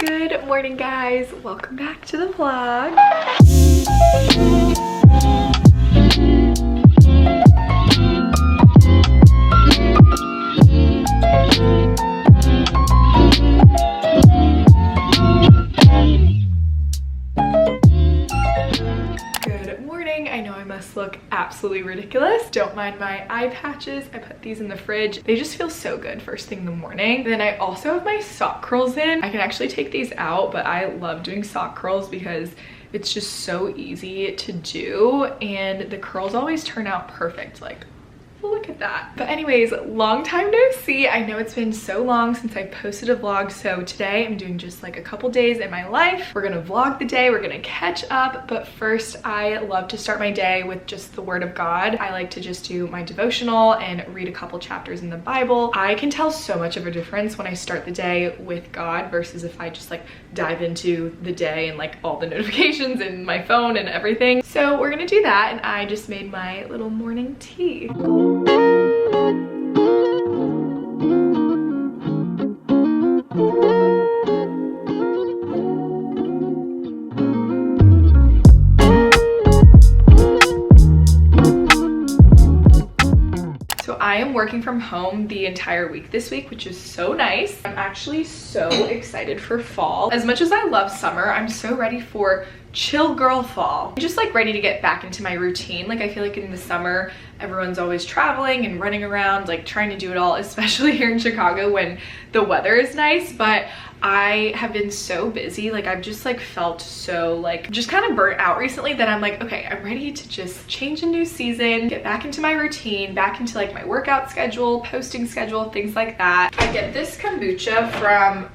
Good morning, guys. Welcome back to the vlog. I know I must look absolutely ridiculous. Don't mind my eye patches. I put these in the fridge. They just feel so good first thing in the morning. Then I also have my sock curls in. I can actually take these out, but I love doing sock curls because it's just so easy to do and the curls always turn out perfect. Like, look at that. But anyways, long time no see. I know it's been so long since I posted a vlog, so today I'm doing just like a couple days in my life. We're gonna vlog the day, we're gonna catch up, but first I love to start my day with just the word of God. I like to just do my devotional and read a couple chapters in the Bible. I can tell so much of a difference when I start the day with God versus if I just like dive into the day and like all the notifications and my phone and everything. So we're gonna do that, and I just made my little morning tea. I am working from home the entire week this week, which is so nice. I'm actually so excited for fall. As much as I love summer, I'm so ready for chill girl fall. I'm just like ready to get back into my routine. Like, I feel like in the summer, everyone's always traveling and running around, like trying to do it all, especially here in Chicago when the weather is nice. But I have been so busy, like I've just like felt so like just kind of burnt out recently that I'm like, okay, I'm ready to just change a new season, get back into my routine, back into like my workout schedule, posting schedule, things like that. I get this kombucha from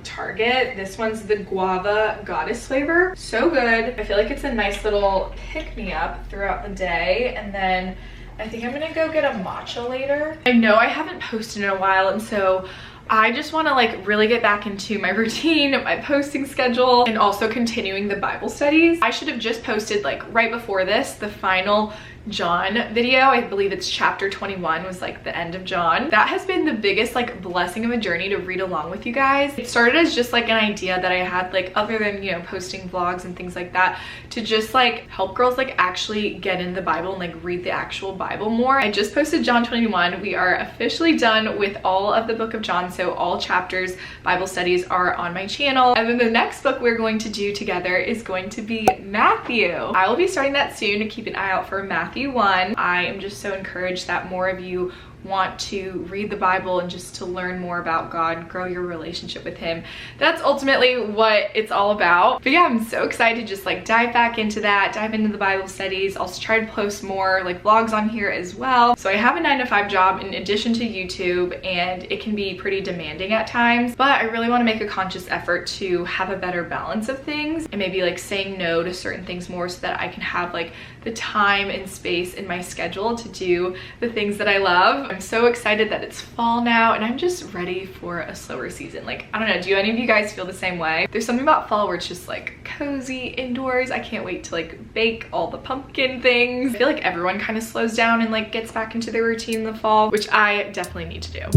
Target. This one's the guava goddess flavor. So good. I feel like it's a nice little pick-me-up throughout the day. And then I think I'm gonna go get a matcha later. I know I haven't posted in a while, and so I just want to like really get back into my routine, my posting schedule, and also continuing the Bible studies. I should have just posted like right before this the final John video. I believe it's chapter 21 was like the end of John. That has been the biggest like blessing of a journey to read along with you guys. It started as just like an idea that I had, like other than, you know, posting vlogs and things like that, to just like help girls like actually get in the Bible and like read the actual Bible more. I just posted John 21. We are officially done with all of the book of John, so all chapters, Bible studies are on my channel. And then the next book we're going to do together is going to be Matthew. I will be starting that soon, to keep an eye out for Matthew 1. I am just so encouraged that more of you want to read the Bible and just to learn more about God, grow your relationship with him. That's ultimately what it's all about. But yeah, I'm so excited to just like dive back into that, dive into the Bible studies. I'll try to post more like vlogs on here as well. So I have a 9-to-5 job in addition to YouTube, and it can be pretty demanding at times, but I really want to make a conscious effort to have a better balance of things and maybe like saying no to certain things more so that I can have like the time and space in my schedule to do the things that I love. I'm so excited that it's fall now, and I'm just ready for a slower season. Like, I don't know, do any of you guys feel the same way? There's something about fall where it's just like cozy indoors. I can't wait to like bake all the pumpkin things. I feel like everyone kind of slows down and like gets back into their routine in the fall, which I definitely need to do.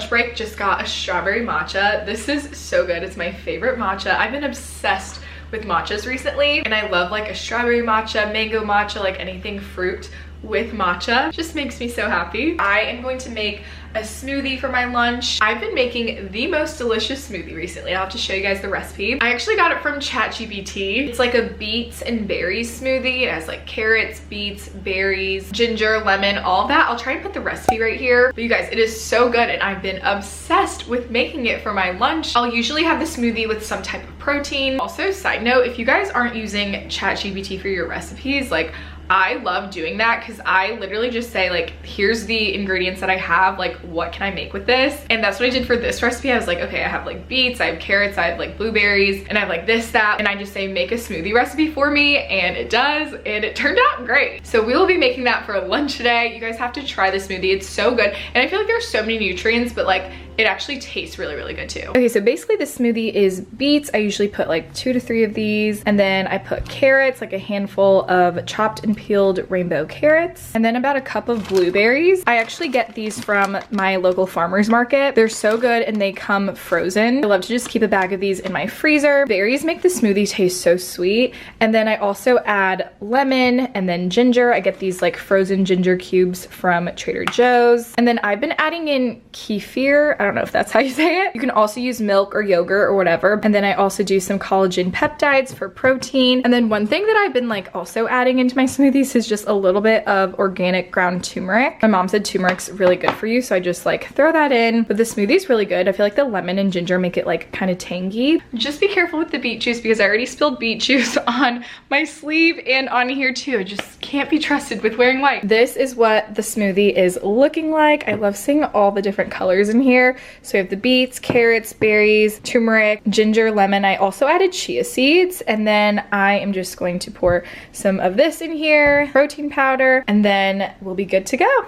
Break, just got a strawberry matcha. This is so good. It's my favorite matcha. I've been obsessed with matchas recently, and I love like a strawberry matcha, mango matcha, like anything fruit with matcha. Just makes me so happy. I am going to make a smoothie for my lunch. I've been making the most delicious smoothie recently. I'll have to show you guys the recipe. I actually got it from ChatGPT. It's like a beets and berries smoothie. It has like carrots, beets, berries, ginger, lemon, all that. I'll try and put the recipe right here. But you guys, it is so good, and I've been obsessed with making it for my lunch. I'll usually have the smoothie with some type of protein. Also, side note, if you guys aren't using ChatGPT for your recipes, like I love doing that because I literally just say like, here's the ingredients that I have, like what can I make with this? And that's what I did for this recipe. I was like, okay, I have like beets, I have carrots, I have like blueberries, and I have like this, that, and I just say make a smoothie recipe for me, and it does, and it turned out great. So we will be making that for lunch today. You guys have to try the smoothie. It's so good, and I feel like there's so many nutrients, but like it actually tastes really, really good too. Okay, so basically the smoothie is beets. I usually put like 2 to 3 of these, and then I put carrots, like a handful of chopped and peeled rainbow carrots, and then about a cup of blueberries. I actually get these from my local farmer's market. They're so good, and they come frozen. I love to just keep a bag of these in my freezer. Berries make the smoothie taste so sweet. And then I also add lemon and then ginger. I get these like frozen ginger cubes from Trader Joe's. And then I've been adding in kefir. I don't know if that's how you say it. You can also use milk or yogurt or whatever. And then I also do some collagen peptides for protein. And then one thing that I've been like also adding into my smoothies is just a little bit of organic ground turmeric. My mom said turmeric's really good for you, so I just like throw that in. But the smoothie's really good. I feel like the lemon and ginger make it like kind of tangy. Just be careful with the beet juice because I already spilled beet juice on my sleeve and on here too. I just can't be trusted with wearing white. This is what the smoothie is looking like. I love seeing all the different colors in here. So we have the beets, carrots, berries, turmeric, ginger, lemon. I also added chia seeds, and then I am just going to pour some of this in here, protein powder, and then we'll be good to go.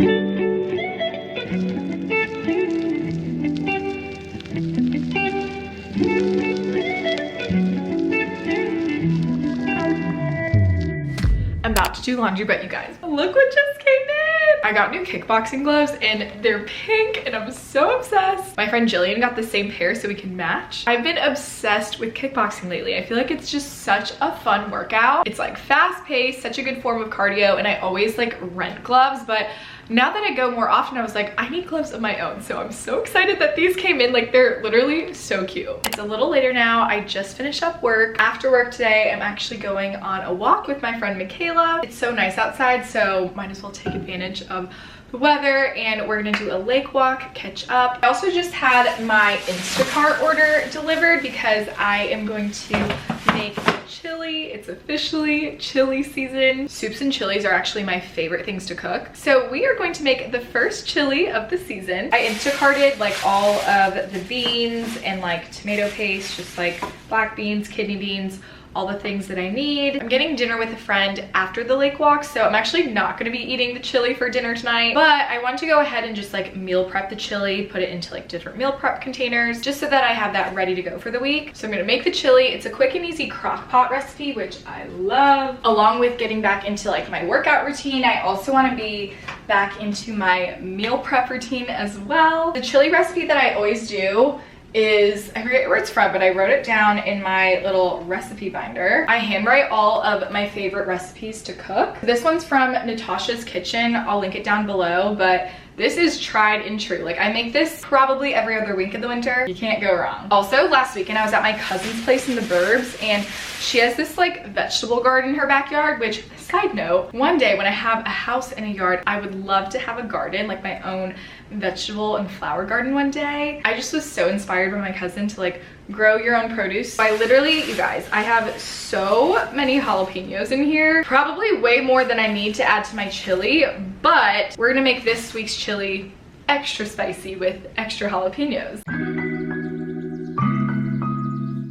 I'm about to do laundry, but you guys, look what just came in. I got new kickboxing gloves and they're pink and I'm so obsessed. My friend Jillian got the same pair so we can match. I've been obsessed with kickboxing lately. I feel like it's just such a fun workout. It's like fast paced, such a good form of cardio, and I always like rent gloves, but now that I go more often, I was like, I need gloves of my own. So I'm so excited that these came in. Like, they're literally so cute. It's a little later now. I just finished up work. After work today, I'm actually going on a walk with my friend Michaela. It's so nice outside, so might as well take advantage of the weather, and we're gonna do a lake walk, catch up. I also just had my Instacart order delivered because I am going to make chili. It's officially chili season. Soups and chilies are actually my favorite things to cook. So we are going to make the first chili of the season. I Instacarted like all of the beans and like tomato paste, just like black beans, kidney beans, all the things that I need. I'm getting dinner with a friend after the lake walk, so I'm actually not gonna be eating the chili for dinner tonight, but I want to go ahead and just like meal prep the chili, put it into like different meal prep containers, just so that I have that ready to go for the week. So I'm gonna make the chili. It's a quick and easy crock pot recipe, which I love. Along with getting back into like my workout routine, I also wanna be back into my meal prep routine as well. The chili recipe that I always do is, I forget where it's from, but I wrote it down in my little recipe binder. I handwrite all of my favorite recipes to cook. This one's from Natasha's Kitchen. I'll link it down below, but this is tried and true. Like, I make this probably every other week of the winter. You can't go wrong. Also, last weekend I was at my cousin's place in the burbs, and she has this like vegetable garden in her backyard, which, side note, one day when I have a house and a yard, I would love to have a garden, like my own vegetable and flower garden one day. I just was so inspired by my cousin to like grow your own produce. I literally, you guys, I have so many jalapenos in here, probably way more than I need to add to my chili, but we're gonna make this week's chili extra spicy with extra jalapenos.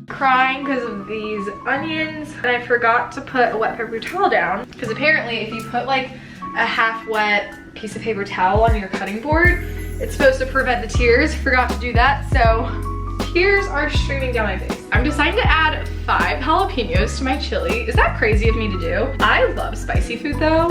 Crying because of these onions, and I forgot to put a wet paper towel down, because apparently if you put like a half wet piece of paper towel on your cutting board, it's supposed to prevent the tears. Forgot to do that, so tears are streaming down my face. I'm deciding to add 5 jalapenos to my chili. Is that crazy of me to do? I love spicy food though.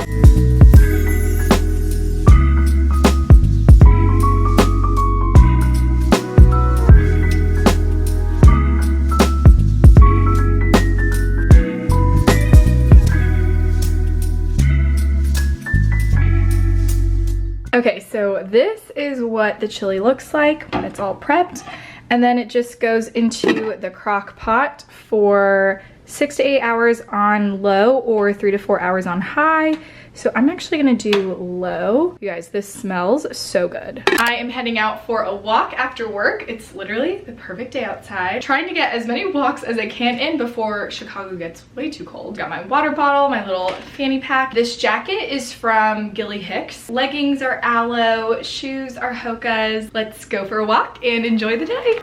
Okay, so this is what the chili looks like when it's all prepped. And then it just goes into the crock pot for 6 to 8 hours on low or 3 to 4 hours on high. So I'm actually gonna do low. You guys, this smells so good. I am heading out for a walk after work. It's literally the perfect day outside. Trying to get as many walks as I can in before Chicago gets way too cold. Got my water bottle, my little fanny pack. This jacket is from Gilly Hicks. Leggings are aloe, shoes are Hoka's. Let's go for a walk and enjoy the day.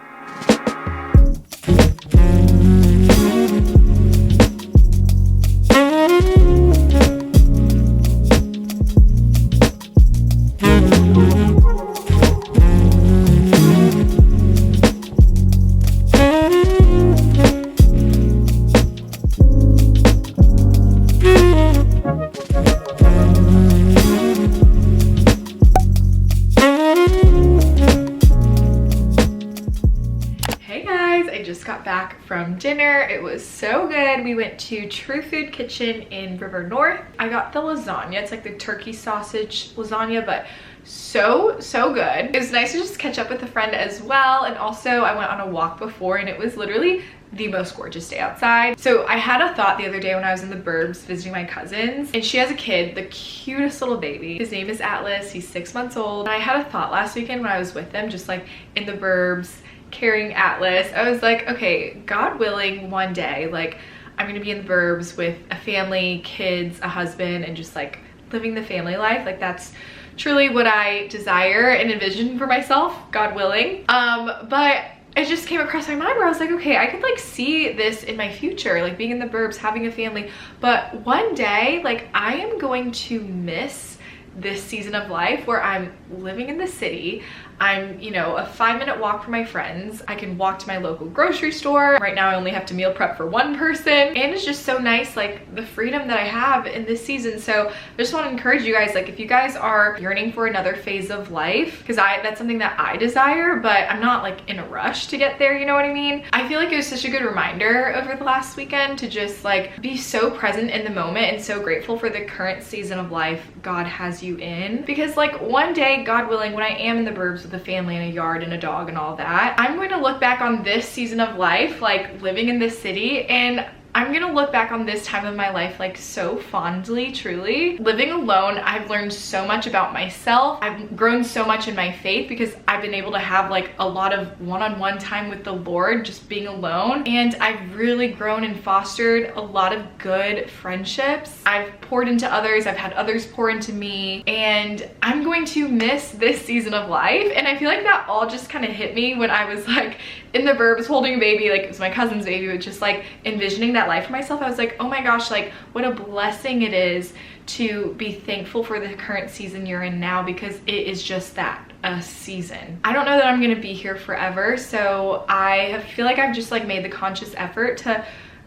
From dinner. It was so good. We went to True Food Kitchen in River North. I got the lasagna. It's like the turkey sausage lasagna, but so good. It was nice to just catch up with a friend as well. And also I went on a walk before and it was literally the most gorgeous day outside. So I had a thought the other day when I was in the burbs visiting my cousins, and she has a kid, the cutest little baby. His name is Atlas. He's 6 months old. And I had a thought last weekend when I was with them, just like in the burbs, carrying Atlas. I was like, okay, God willing, one day, like I'm gonna be in the burbs with a family, kids, a husband, and just like living the family life. Like that's truly what I desire and envision for myself, God willing. But it just came across my mind where I was like, okay, I could like see this in my future, like being in the burbs, having a family. But one day, like I am going to miss this season of life where I'm living in the city. I'm, you know, a 5-minute walk from my friends. I can walk to my local grocery store. Right now I only have to meal prep for one person. And it's just so nice, like the freedom that I have in this season. So I just want to encourage you guys, like if you guys are yearning for another phase of life, because that's something that I desire, but I'm not like in a rush to get there, you know what I mean? I feel like it was such a good reminder over the last weekend to just like be so present in the moment and so grateful for the current season of life God has you in. Because like one day, God willing, when I am in the burbs with a family and a yard and a dog and all that, I'm going to look back on this season of life, like living in this city, and I'm gonna look back on this time of my life like so fondly, truly. Living alone, I've learned so much about myself. I've grown so much in my faith because I've been able to have like a lot of one-on-one time with the Lord, just being alone. And I've really grown and fostered a lot of good friendships. I've poured into others, I've had others pour into me, and I'm going to miss this season of life. And I feel like that all just kind of hit me when I was like in the burbs holding a baby, like it was my cousin's baby, but just like envisioning that life for myself. I was like, oh my gosh, like what a blessing it is to be thankful for the current season you're in now, because it is just that, a season. I don't know that I'm gonna be here forever, so I feel like I've just like made the conscious effort to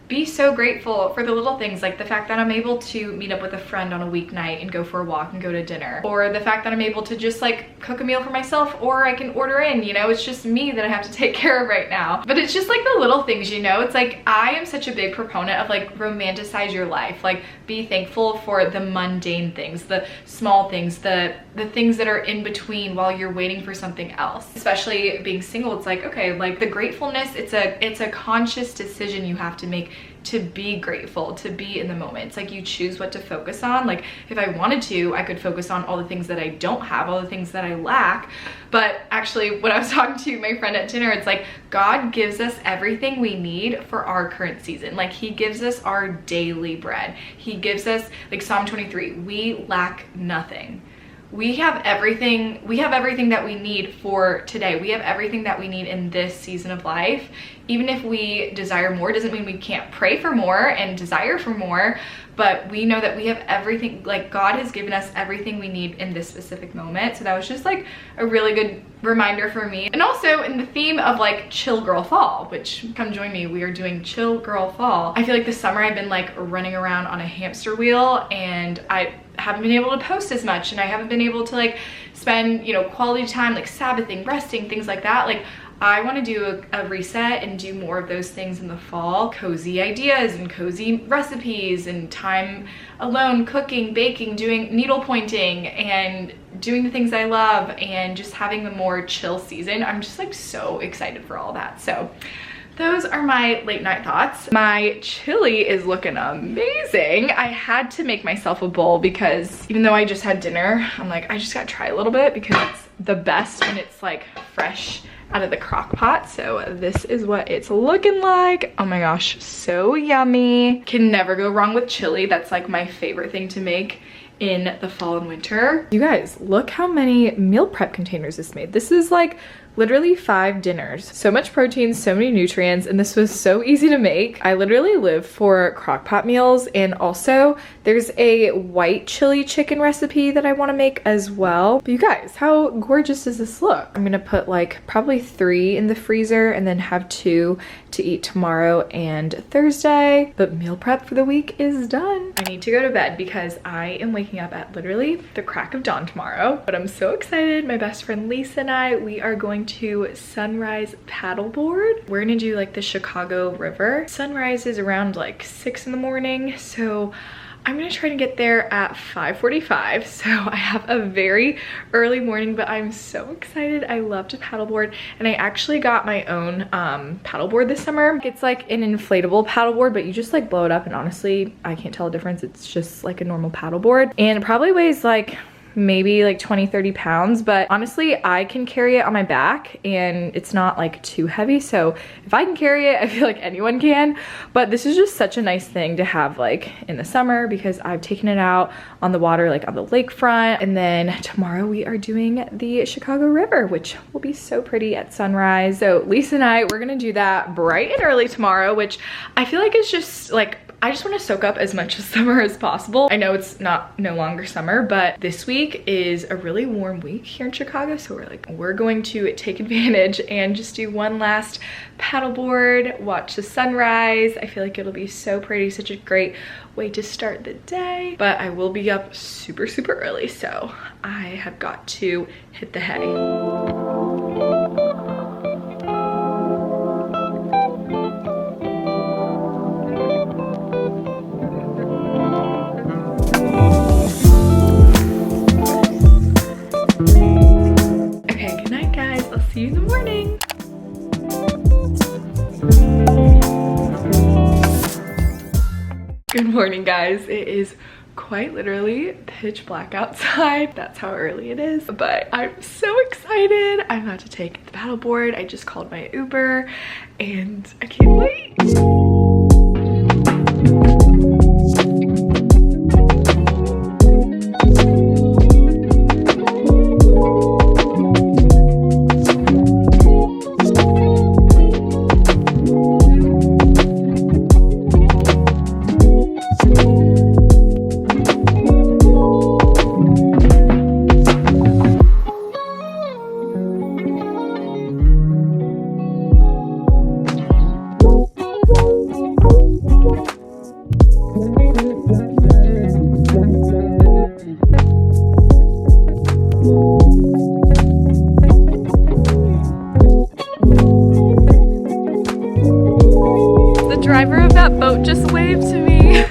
be so grateful for the little things, like the fact that I'm able to meet up with a friend on a weeknight and go for a walk and go to dinner, or the fact that I'm able to just like cook a meal for myself, or I can order in, you know, it's just me that I have to take care of right now. But it's just like the little things, you know, it's like I am such a big proponent of like romanticize your life, like be thankful for the mundane things, the small things, the things that are in between while you're waiting for something else. Especially being single, it's like, okay, like the gratefulness, it's a conscious decision you have to make to be grateful, to be in the moment. It's like you choose what to focus on. Like if I wanted to, I could focus on all the things that I don't have, all the things that I lack. But actually, when I was talking to my friend at dinner, it's like God gives us everything we need for our current season. Like he gives us our daily bread. He gives us, like Psalm 23, we lack nothing. We have everything that we need for today. We have everything that we need in this season of life. Even if we desire more, doesn't mean we can't pray for more and desire for more, but we know that we have everything, like God has given us everything we need in this specific moment. So that was just like a really good reminder for me. And also in the theme of like chill girl fall, which come join me, we are doing chill girl fall. I feel like this summer I've been like running around on a hamster wheel, and I haven't been able to post as much, and I haven't been able to like spend, you know, quality time, like Sabbathing, resting, things like that. Like I want to do a reset and do more of those things in the fall. Cozy ideas and cozy recipes and time alone, cooking, baking, doing needle pointing and doing the things I love, and just having a more chill season. I'm just like so excited for all that. So those are my late night thoughts. My chili is looking amazing. I had to make myself a bowl because even though I just had dinner, I'm like, I just gotta try a little bit because it's the best when it's like fresh out of the crock pot. So this is what it's looking like. Oh my gosh, so yummy. Can never go wrong with chili. That's like my favorite thing to make in the fall and winter. You guys, look how many meal prep containers this made. This is like literally 5 dinners. So much protein, so many nutrients, and this was so easy to make. I literally live for crock pot meals, and also there's a white chili chicken recipe that I want to make as well. But you guys, how gorgeous does this look? I'm gonna put like probably 3 in the freezer and then have 2 to eat tomorrow and Thursday. But meal prep for the week is done. I need to go to bed because I am waking up at literally the crack of dawn tomorrow. But I'm so excited. My best friend Lisa and I, we are going to sunrise paddleboard. We're gonna do like the Chicago River. Sunrise is around like 6 in the morning, so I'm gonna try to get there at 5:45. So I have a very early morning, but I'm so excited. I love to paddleboard, and I actually got my own paddleboard this summer. It's like an inflatable paddleboard, but you just like blow it up, and honestly, I can't tell the difference. It's just like a normal paddleboard, and it probably weighs like maybe like 20-30 pounds, but honestly I can carry it on my back and it's not like too heavy. So if I can carry it, I feel like anyone can. But this is just such a nice thing to have like in the summer because I've taken it out on the water, like on the lakefront. And then tomorrow we are doing the Chicago River, which will be so pretty at sunrise. So Lisa and I, we're gonna do that bright and early tomorrow, which I feel like is just like, I just want to soak up as much of summer as possible. I know it's no longer summer, but this week is a really warm week here in Chicago. So we're going to take advantage and just do one last paddleboard, watch the sunrise. I feel like it'll be so pretty, such a great way to start the day. But I will be up super, super early. So I have got to hit the hay. See you in the morning. Good morning, guys. It is quite literally pitch black outside. That's how early it is, but I'm so excited. I'm about to take the paddleboard. I just called my Uber and I can't wait. Driver of that boat just waved to me.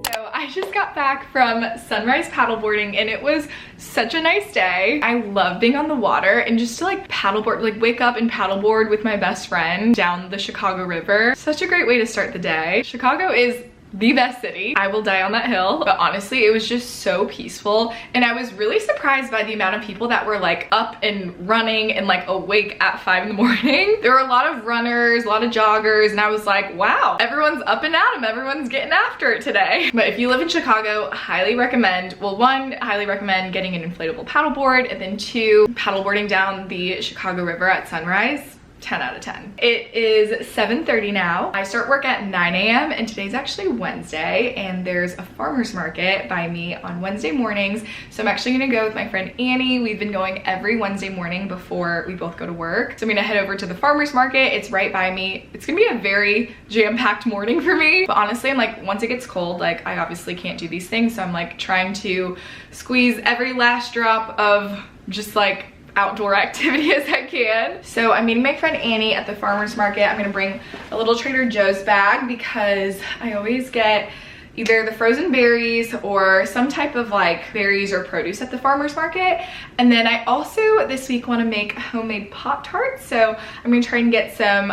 So I just got back from sunrise paddleboarding and it was such a nice day. I love being on the water and just to like paddleboard, like wake up and paddleboard with my best friend down the Chicago River. Such a great way to start the day. Chicago is the best city. I will die on that hill. But honestly, it was just so peaceful. And I was really surprised by the amount of people that were like up and running and like awake at 5 in the morning. There were a lot of runners, a lot of joggers, and I was like, wow, everyone's up and at 'em. Everyone's getting after it today. But if you live in Chicago, highly recommend, well, 1, highly recommend getting an inflatable paddleboard, and then 2, paddleboarding down the Chicago River at sunrise. 10 out of 10. It is 7:30 now. I start work at 9 a.m. and today's actually Wednesday, and there's a farmer's market by me on Wednesday mornings. So I'm actually gonna go with my friend Annie. We've been going every Wednesday morning before we both go to work. So I'm gonna head over to the farmer's market. It's right by me. It's gonna be a very jam-packed morning for me. But honestly, I'm like, once it gets cold, like I obviously can't do these things. So I'm like trying to squeeze every last drop of just like outdoor activity as I can. So I'm meeting my friend Annie at the farmer's market. I'm gonna bring a little Trader Joe's bag because I always get, either the frozen berries or some type of like berries or produce at the farmer's market. And then I also this week want to make homemade Pop-Tarts. So I'm gonna try and get some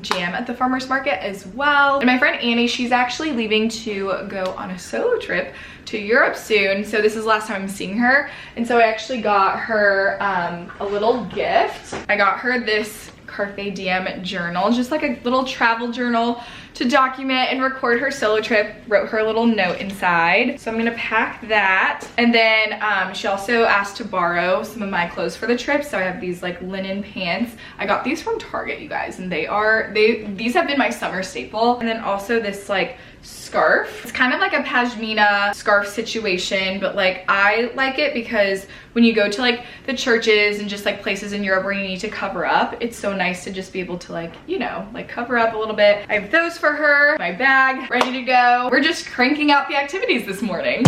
jam at the farmer's market as well. And my friend Annie, she's actually leaving to go on a solo trip to Europe soon. So this is the last time I'm seeing her. And so I actually got her a little gift. I got her this Carpe Diem journal, just like a little travel journal to document and record her solo trip. Wrote her a little note inside. So I'm gonna pack that. And then she also asked to borrow some of my clothes for the trip. So I have these like linen pants. I got these from Target, you guys, and these have been my summer staple. And then also this like scarf. It's kind of like a pashmina scarf situation, but like I like it because when you go to like the churches and just like places in Europe where you need to cover up, it's so nice to just be able to like, you know, like cover up a little bit. I have those for her, my bag ready to go. We're just cranking out the activities this morning.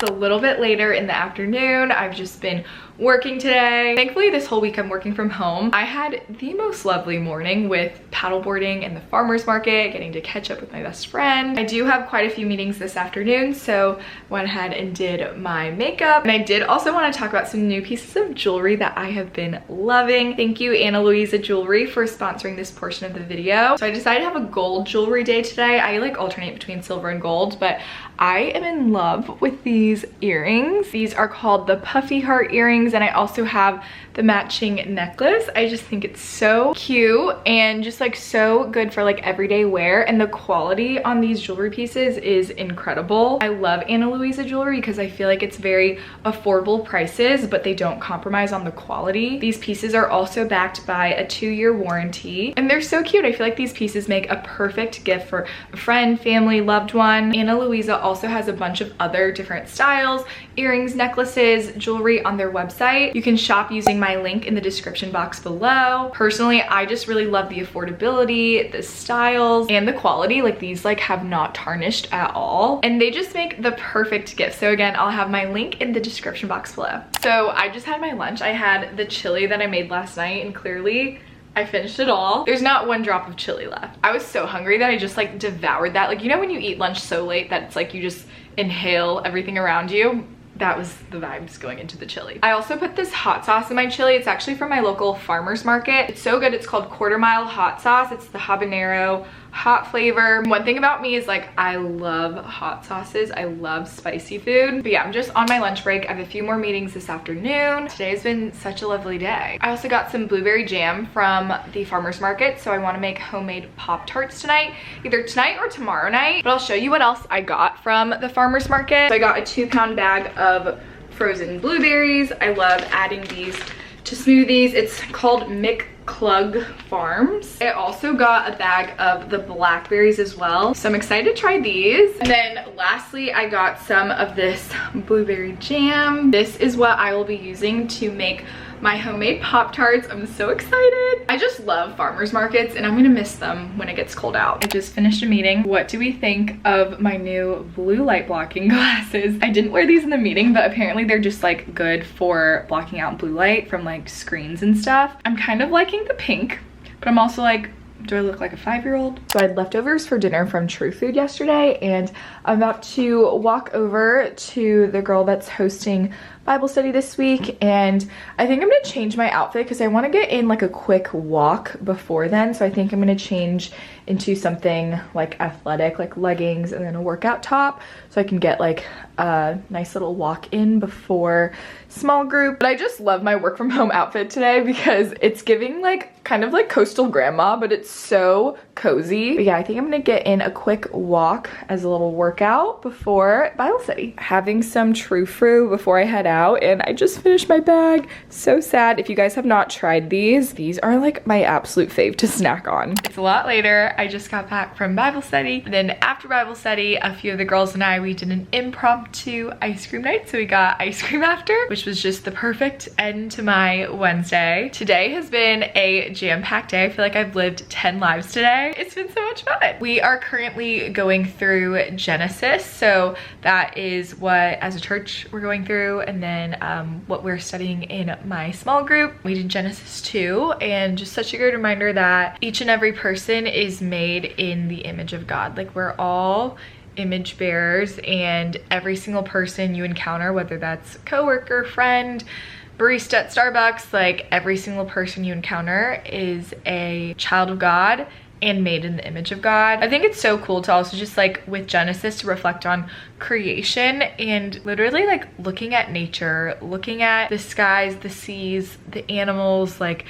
It's a little bit later in the afternoon. I've just been working today. Thankfully, this whole week I'm working from home. I had the most lovely morning with paddleboarding in the farmer's market, getting to catch up with my best friend. I do have quite a few meetings this afternoon, so went ahead and did my makeup. And I did also want to talk about some new pieces of jewelry that I have been loving. Thank you, Ana Luisa Jewelry, for sponsoring this portion of the video. So I decided to have a gold jewelry day today. I like alternate between silver and gold, but I am in love with these earrings. These are called the puffy heart earrings, and I also have the matching necklace. I just think it's so cute and just like so good for like everyday wear, and the quality on these jewelry pieces is incredible. I love Ana Luisa Jewelry because I feel like it's very affordable prices, but they don't compromise on the quality. These pieces are also backed by a 2-year warranty, and they're so cute. I feel like these pieces make a perfect gift for a friend, family, loved one. Ana Luisa also has a bunch of other different styles, earrings, necklaces, jewelry on their website. You can shop using my link in the description box below. Personally, I just really love the affordability, the styles, and the quality. Like these like have not tarnished at all, and they just make the perfect gift. So again, I'll have my link in the description box below. So I just had my lunch. I had the chili that I made last night, and clearly I finished it all. There's not one drop of chili left. I was so hungry that I just like devoured that. Like, you know when you eat lunch so late that it's like you just inhale everything around you? That was the vibes going into the chili. I also put this hot sauce in my chili. It's actually from my local farmer's market. It's so good. It's called Quarter Mile hot sauce. It's the habanero hot flavor. One thing about me is like I love hot sauces. I love spicy food. But yeah, I'm just on my lunch break. I have a few more meetings this afternoon. Today's been such a lovely day. I also got some blueberry jam from the farmer's market, so I want to make homemade Pop-Tarts tonight, either tonight or tomorrow night. But I'll show you what else I got from the farmer's market. So I got a 2-pound bag of frozen blueberries. I love adding these to smoothies. It's called McClug Farms. I also got a bag of the blackberries as well, so I'm excited to try these. And then lastly, I got some of this blueberry jam. This is what I will be using to make my homemade Pop-Tarts. I'm so excited. I just love farmers markets, and I'm gonna miss them when it gets cold out. I just finished a meeting. What do we think of my new blue light blocking glasses? I didn't wear these in the meeting, but apparently they're just like good for blocking out blue light from like screens and stuff. I'm kind of liking the pink, but I'm also like, Do I look like a 5-year-old? So I had leftovers for dinner from True Food yesterday, and I'm about to walk over to the girl that's hosting Bible study this week, and I think I'm gonna change my outfit because I want to get in like a quick walk before then. So I think I'm gonna change into something like athletic, like leggings and then a workout top, so I can get like a nice little walk in before small group. But I just love my work from home outfit today because it's giving like kind of like coastal grandma, but it's so cozy. But yeah, I think I'm gonna get in a quick walk as a little workout before Bible study. Having some True Fruit before I head out, and I just finished my bag. So sad. If you guys have not tried these are like my absolute fave to snack on. It's a lot later. I just got back from Bible study. And then after Bible study, a few of the girls and I, we did an impromptu ice cream night. So we got ice cream after, which was just the perfect end to my Wednesday. Today has been a jam-packed day. I feel like I've lived 10 lives today. It's been so much fun. We are currently going through Genesis. So that is what, as a church, we're going through, and then what we're studying in my small group. We did Genesis 2, and just such a good reminder that each and every person is made in the image of God. Like, we're all image bearers, and every single person you encounter, whether that's coworker, friend, barista at Starbucks, like every single person you encounter is a child of God and made in the image of God. I think it's so cool to also just like with Genesis to reflect on creation and literally like looking at nature, looking at the skies, the seas, the animals, like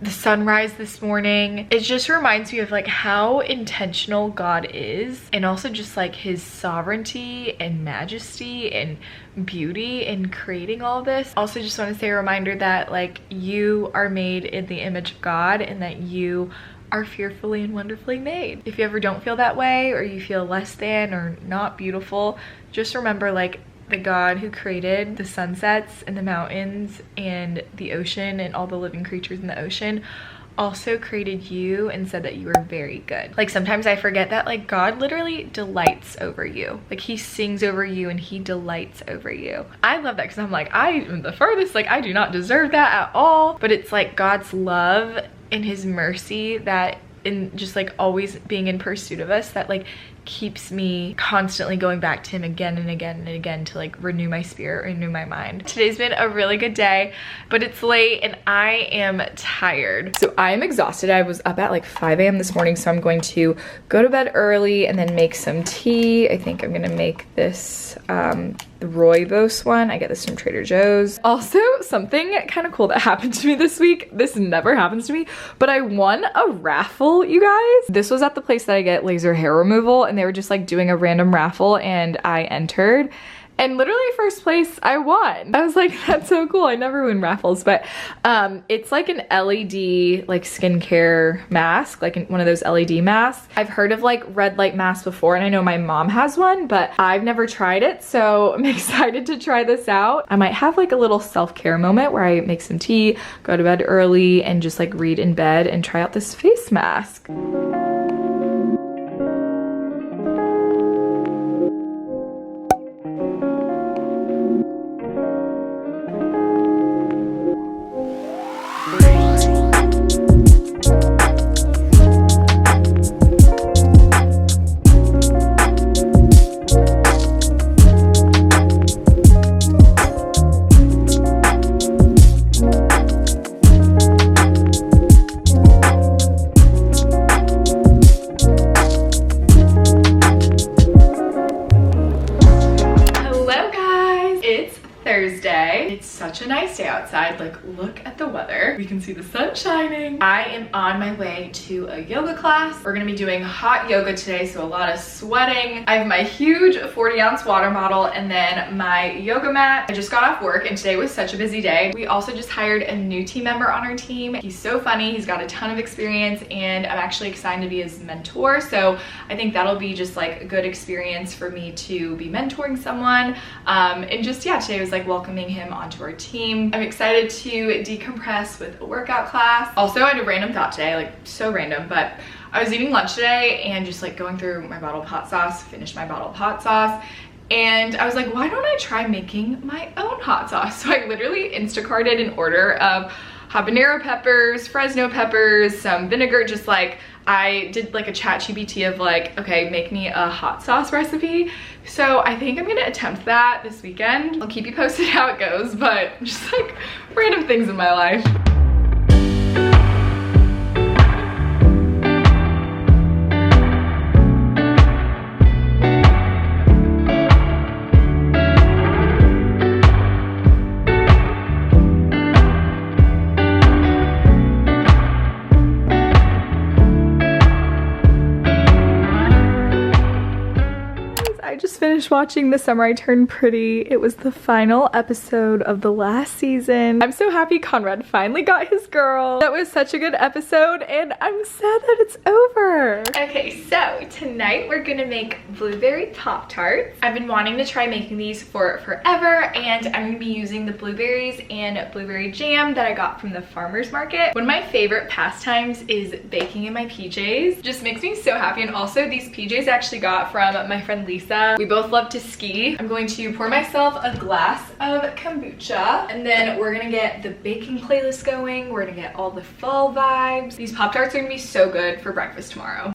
the sunrise this morning. It just reminds me of like how intentional God is, and also just like his sovereignty and majesty and beauty in creating all this. Also just want to say a reminder that like you are made in the image of God and that you are fearfully and wonderfully made. If you ever don't feel that way, or you feel less than or not beautiful, just remember like the God who created the sunsets and the mountains and the ocean and all the living creatures in the ocean also created you and said that you were very good. Like sometimes I forget that like God literally delights over you. Like he sings over you and he delights over you. I love that because I'm like, I am the furthest, like I do not deserve that at all. But it's like God's love and his mercy that in just like always being in pursuit of us that like keeps me constantly going back to him again and again and again to like renew my spirit, renew my mind. Today's been a really good day, but it's late and I am tired. So I am exhausted. I was up at like 5 a.m. this morning, so I'm going to go to bed early and then make some tea. I think I'm gonna make this the rooibos one. I get this from Trader Joe's. Also, something kind of cool that happened to me this week. This never happens to me, but I won a raffle, you guys. This was at the place that I get laser hair removal, and they were just like doing a random raffle, and I entered. And literally first place, I won. I was like, that's so cool. I never win raffles, but it's like an LED like skincare mask, like one of those LED masks. I've heard of like red light masks before, and I know my mom has one, but I've never tried it. So I'm excited to try this out. I might have like a little self-care moment where I make some tea, go to bed early, and just like read in bed and try out this face mask. Such a nice day outside. Like, look at the weather. We can see the sun shining. I am on my way to a yoga class. We're gonna be doing hot yoga today, so a lot of sweating. I have my huge 40-ounce water bottle and then my yoga mat. I just got off work and today was such a busy day. We also just hired a new team member on our team. He's so funny. He's got a ton of experience, and I'm actually excited to be his mentor. So I think that'll be just like a good experience for me to be mentoring someone. And just, yeah, today was like welcoming him onto our team. I'm excited to decompress with a workout class. Also, I had a random thought today, like so random, but I was eating lunch today and just like going through my bottle of hot sauce, finished my bottle of hot sauce, and I was like, why don't I try making my own hot sauce? So I literally Instacarted an order of habanero peppers, Fresno peppers, some vinegar, just like I did like a ChatGPT of like, okay, make me a hot sauce recipe. So I think I'm gonna attempt that this weekend. I'll keep you posted how it goes, but just like random things in my life. I just finished watching The Summer I Turned Pretty. It was the final episode of the last season. I'm so happy Conrad finally got his girl. That was such a good episode and I'm sad that it's over. Okay, so tonight we're gonna make blueberry Pop-Tarts. I've been wanting to try making these for forever, and I'm gonna be using the blueberries and blueberry jam that I got from the farmer's market. One of my favorite pastimes is baking in my PJs. Just makes me so happy, and also these PJs I actually got from my friend Lisa. We both love to ski. I'm going to pour myself a glass of kombucha, and then we're gonna get the baking playlist going. We're gonna get all the fall vibes. These Pop-Tarts are gonna be so good for breakfast tomorrow.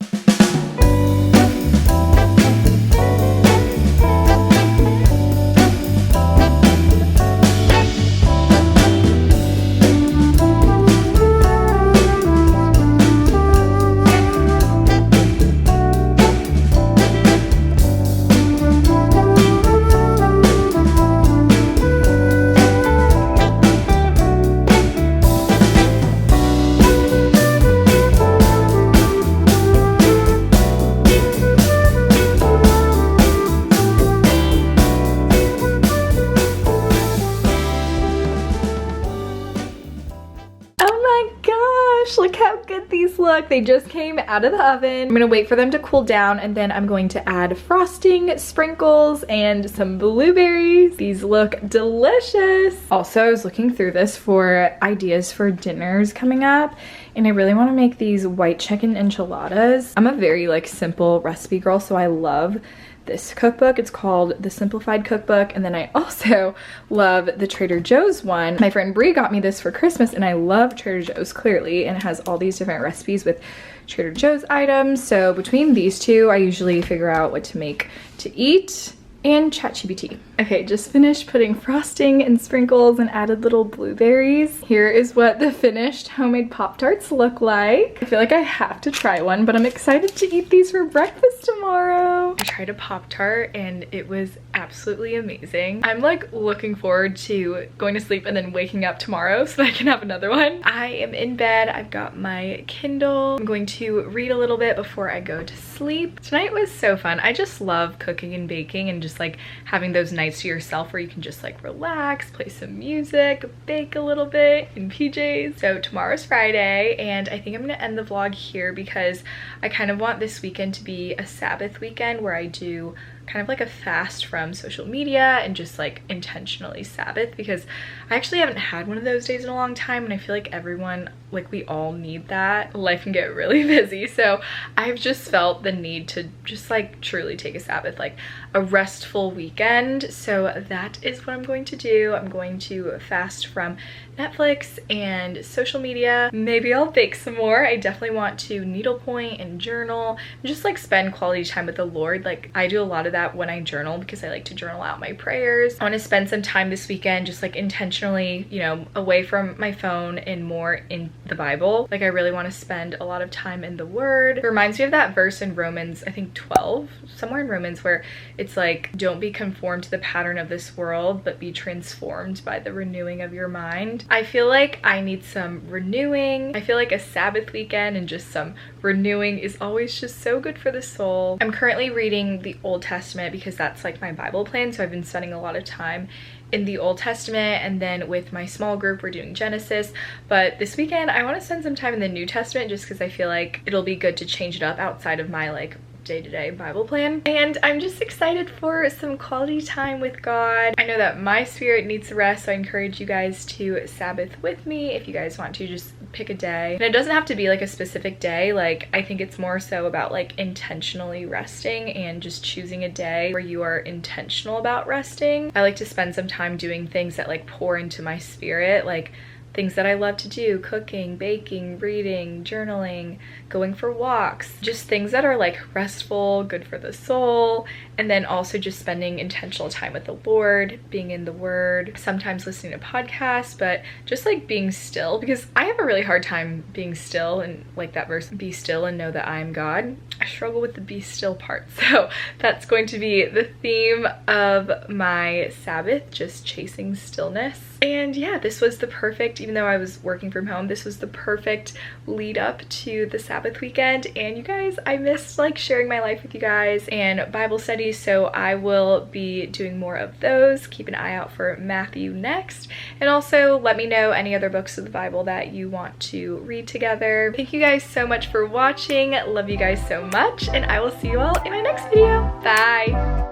Look how good these look. They just came out of the oven. I'm gonna wait for them to cool down, and then I'm going to add frosting, sprinkles, and some blueberries. These look delicious. Also, I was looking through this for ideas for dinners coming up, and I really want to make these white chicken enchiladas. I'm a very like simple recipe girl, so I love this cookbook. It's called The Simplified Cookbook, and then I also love the Trader Joe's one. My friend Brie got me this for Christmas, and I love Trader Joe's clearly, and it has all these different recipes with Trader Joe's items. So between these two, I usually figure out what to make to eat. And ChatGPT. Okay, just finished putting frosting and sprinkles and added little blueberries. Here is what the finished homemade Pop-Tarts look like. I feel like I have to try one, but I'm excited to eat these for breakfast tomorrow. I tried a Pop-Tart and it was absolutely amazing. I'm like looking forward to going to sleep and then waking up tomorrow so that I can have another one. I am in bed. I've got my Kindle. I'm going to read a little bit before I go to sleep. Tonight was so fun. I just love cooking and baking and just like having those nights to yourself where you can just like relax, play some music, bake a little bit in PJs. So tomorrow's Friday, and I think I'm gonna end the vlog here because I kind of want this weekend to be a Sabbath weekend where I do kind of like a fast from social media and just like intentionally Sabbath, because I actually haven't had one of those days in a long time, and I feel like everyone, like we all need that. Life can get really busy, so I've just felt the need to just like truly take a Sabbath, like a restful weekend. So that is what I'm going to do. I'm going to fast from Netflix and social media. Maybe I'll bake some more. I definitely want to needlepoint and journal and just like spend quality time with the Lord. Like I do a lot of that when I journal because I like to journal out my prayers. I want to spend some time this weekend just like intentionally, you know, away from my phone and more in the Bible. Like I really want to spend a lot of time in the Word. It reminds me of that verse in Romans, I think 12, somewhere in Romans, where it's like, don't be conformed to the pattern of this world, but be transformed by the renewing of your mind. I feel like I need some renewing. I feel like a Sabbath weekend and just some renewing is always just so good for the soul. I'm currently reading the Old Testament because that's like my Bible plan, so I've been spending a lot of time in the Old Testament, and then with my small group we're doing Genesis. But this weekend I want to spend some time in the New Testament just because I feel like it'll be good to change it up outside of my like day-to-day Bible plan. And I'm just excited for some quality time with God. I know that my spirit needs rest, so I encourage you guys to Sabbath with me if you guys want to. Just pick a day, and it doesn't have to be like a specific day. Like I think it's more so about like intentionally resting and just choosing a day where you are intentional about resting. I like to spend some time doing things that like pour into my spirit, like things that I love to do: cooking, baking, reading, journaling, going for walks, just things that are like restful, good for the soul, and then also just spending intentional time with the Lord, being in the Word, sometimes listening to podcasts, but just like being still, because I have a really hard time being still, and like that verse, be still and know that I am God. I struggle with the be still part. So that's going to be the theme of my Sabbath, just chasing stillness. And yeah, this was the perfect, even though I was working from home, this was the perfect lead up to the Sabbath weekend. And you guys, I missed like sharing my life with you guys and Bible studies, so I will be doing more of those. Keep an eye out for Matthew next. And also let me know any other books of the Bible that you want to read together. Thank you guys so much for watching. Love you guys so much, and I will see you all in my next video. Bye!